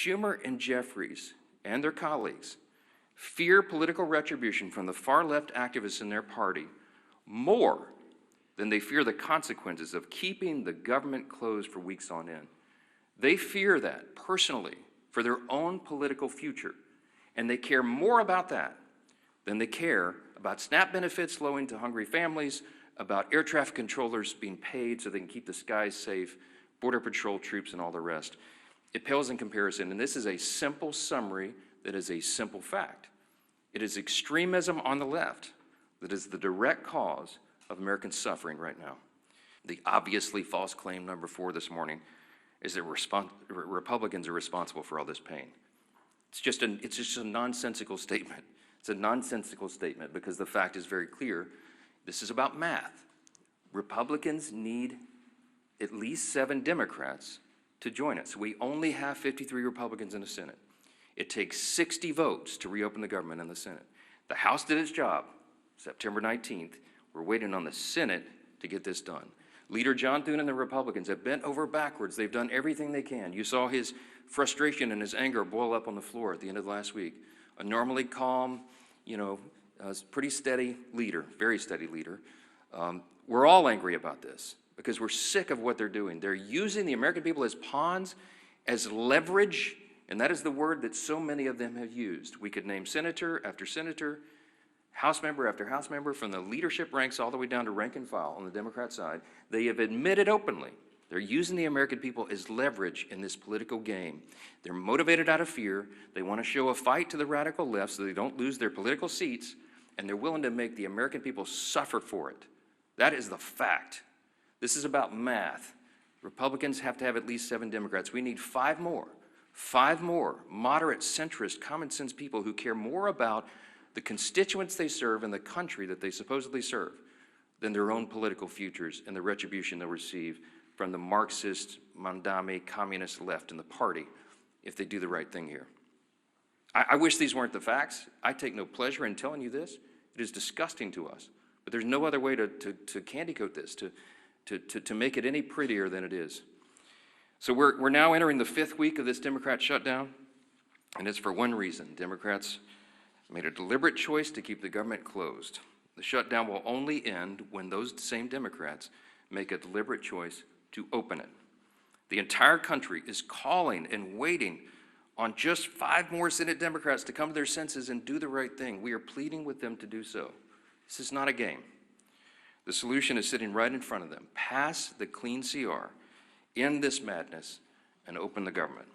Schumer and Jeffries and their colleagues fear political retribution from the far-left activists in their party more than they fear the consequences of keeping the government closed for weeks on end. They fear that personally for their own political future, and they care more about that than they care about SNAP benefits flowing to hungry families, about air traffic controllers being paid so they can keep the skies safe, Border Patrol troops, and all the rest. It pales in comparison, and this is a simple summary that is a simple fact. It is extremism on the left that is the direct cause of American suffering right now. The obviously false claim number 4 this morning is that Republicans are responsible for all this pain. It's just a nonsensical statement. It's a nonsensical statement because the fact is very clear. This is about math. Republicans need at least 7 Democrats to join us. We only have 53 Republicans in the Senate. It takes 60 votes to reopen the government in the Senate. The House did its job September 19th. We're waiting on the Senate to get this done. Leader John Thune and the Republicans have bent over backwards. They've done everything they can. You saw his frustration and his anger boil up on the floor at the end of last week. A normally calm, pretty steady leader, very steady leader. We're all angry about this because we're sick of what they're doing. They're using the American people as pawns, as leverage, and that is the word that so many of them have used. We could name senator after senator, House member after House member, from the leadership ranks all the way down to rank and file on the Democrat side. They have admitted openly they're using the American people as leverage in this political game. They're motivated out of fear. They want to show a fight to the radical left so they don't lose their political seats, and they're willing to make the American people suffer for it. That is the fact. This is about math. Republicans have to have at least 7 Democrats. We need 5 more. 5 more moderate, centrist, common sense people who care more about the constituents they serve and the country that they supposedly serve than their own political futures and the retribution they'll receive from the Marxist, Mandami, communist left in the party if they do the right thing here. I wish these weren't the facts. I take no pleasure in telling you this. It is disgusting to us. But there's no other way to candy coat this, to make it any prettier than it is. So we're now entering the 5th week of this Democrat shutdown, and it's for one reason. Democrats made a deliberate choice to keep the government closed. The shutdown will only end when those same Democrats make a deliberate choice to open it. The entire country is calling and waiting on just 5 more Senate Democrats to come to their senses and do the right thing. We are pleading with them to do so. This is not a game. The solution is sitting right in front of them. Pass the clean CR, end this madness, and open the government.